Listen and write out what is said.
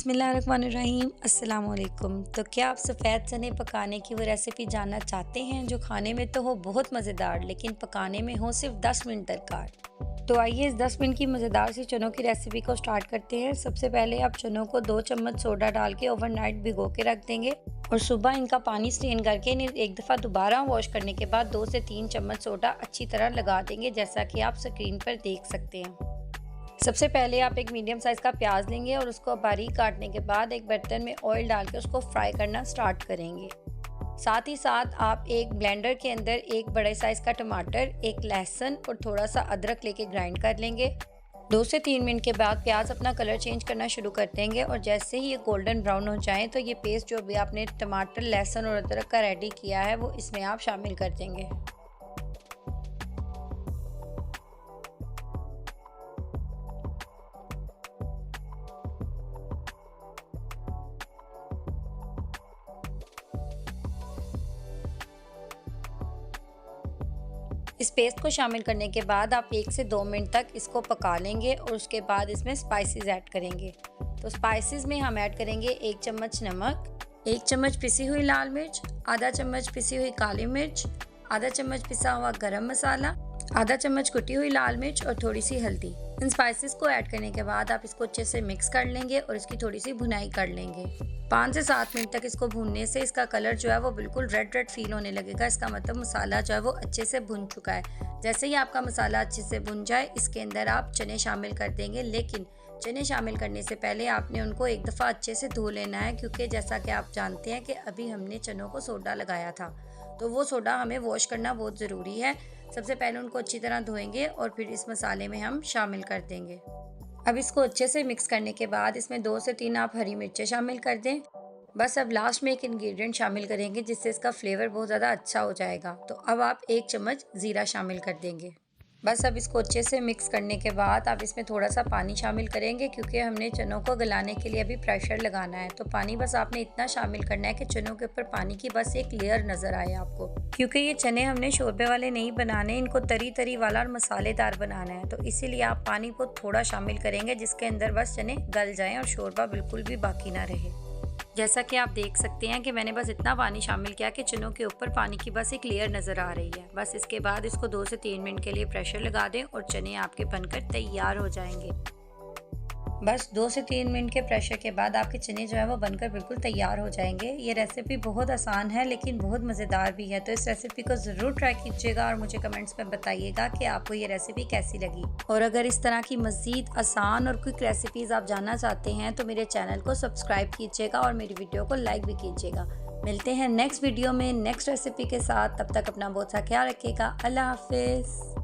बिस्मिल्लाहिर्रहमानिर्रहीम अस्सलाम वालेकुम। तो क्या आप सफ़ेद चने पकाने की वो रेसिपी जानना चाहते हैं जो खाने में तो हो बहुत मज़ेदार लेकिन पकाने में हो सिर्फ 10 मिनट दरकार? तो आइए इस 10 मिनट की मज़ेदार सी चनों की रेसिपी को स्टार्ट करते हैं। सबसे पहले आप चनों को 2 चम्मच सोडा डाल के ओवरनाइट भिगो के रख देंगे और सुबह इनका पानी स्ट्रेन करके इन्हें एक दफ़ा दोबारा वॉश करने के बाद 2 से 3 चम्मच सोडा अच्छी तरह लगा देंगे, जैसा कि आप स्क्रीन पर देख सकते हैं। सबसे पहले आप एक मीडियम साइज़ का प्याज लेंगे और उसको बारीक काटने के बाद एक बर्तन में ऑयल डाल के उसको फ्राई करना स्टार्ट करेंगे। साथ ही साथ आप एक ब्लेंडर के अंदर एक बड़े साइज़ का टमाटर, एक लहसुन और थोड़ा सा अदरक लेके ग्राइंड कर लेंगे। 2 से 3 मिनट के बाद प्याज अपना कलर चेंज करना शुरू कर देंगे और जैसे ही ये गोल्डन ब्राउन हो जाए तो ये पेस्ट जो भी आपने टमाटर, लहसुन और अदरक का रेडी किया है वो इसमें आप शामिल कर देंगे। इस पेस्ट को शामिल करने के बाद आप 1 से 2 मिनट तक इसको पका लेंगे और उसके बाद इसमें स्पाइसेस ऐड करेंगे। तो स्पाइसेस में हम ऐड करेंगे 1 चम्मच नमक, 1 चम्मच पिसी हुई लाल मिर्च, आधा चम्मच पिसी हुई काली मिर्च, आधा चम्मच पिसा हुआ गरम मसाला, आधा चम्मच कुटी हुई लाल मिर्च और थोड़ी सी हल्दी। इन स्पाइसेस को ऐड करने के बाद आप इसको अच्छे से मिक्स कर लेंगे और इसकी थोड़ी सी भुनाई कर लेंगे। 5 से 7 मिनट तक इसको भूनने से इसका कलर जो है वो बिल्कुल रेड फील होने लगेगा। इसका मतलब मसाला जो है वो अच्छे से भुन चुका है। जैसे ही आपका मसाला अच्छे से भुन जाए इसके अंदर आप चने शामिल कर देंगे, लेकिन चने शामिल करने से पहले आपने उनको एक दफ़ा अच्छे से धो लेना है, क्योंकि जैसा कि आप जानते हैं कि अभी हमने चनों को सोडा लगाया था, तो वो सोडा हमें वॉश करना बहुत ज़रूरी है। सबसे पहले उनको अच्छी तरह धोएंगे और फिर इस मसाले में हम शामिल कर देंगे। अब इसको अच्छे से मिक्स करने के बाद इसमें 2 से 3 आप हरी मिर्चें शामिल कर दें। बस अब लास्ट में एक इंग्रेडिएंट शामिल करेंगे जिससे इसका फ्लेवर बहुत ज़्यादा अच्छा हो जाएगा। तो अब आप 1 चम्मच ज़ीरा शामिल कर देंगे। बस अब इसको अच्छे से मिक्स करने के बाद आप इसमें थोड़ा सा पानी शामिल करेंगे, क्योंकि हमने चनों को गलाने के लिए अभी प्रेशर लगाना है। तो पानी बस आपने इतना शामिल करना है कि चनों के ऊपर पानी की बस एक लेयर नज़र आए आपको, क्योंकि ये चने हमने शोरबे वाले नहीं बनाने, इनको तरी तरी वाला और मसालेदार बनाना है। तो इसीलिए आप पानी को थोड़ा शामिल करेंगे जिसके अंदर बस चने गल जाएँ और शोरबा बिल्कुल भी बाकी ना रहे। जैसा कि आप देख सकते हैं कि मैंने बस इतना पानी शामिल किया कि चनों के ऊपर पानी की बस एक लेयर नज़र आ रही है। बस इसके बाद इसको 2 से 3 मिनट के लिए प्रेशर लगा दें और चने आपके बनकर तैयार हो जाएंगे। बस 2 से 3 मिनट के प्रेशर के बाद आपके चने जो है वो बनकर बिल्कुल तैयार हो जाएंगे। ये रेसिपी बहुत आसान है लेकिन बहुत मज़ेदार भी है, तो इस रेसिपी को ज़रूर ट्राई कीजिएगा और मुझे कमेंट्स में बताइएगा कि आपको ये रेसिपी कैसी लगी। और अगर इस तरह की मज़ीद आसान और क्विक रेसिपीज़ आप जानना चाहते हैं तो मेरे चैनल को सब्सक्राइब कीजिएगा और मेरी वीडियो को लाइक भी कीजिएगा। मिलते हैं नेक्स्ट वीडियो में नेक्स्ट रेसिपी के साथ। तब तक अपना बहुत सा ख्याल रखिएगा। अल्लाह हाफिज़।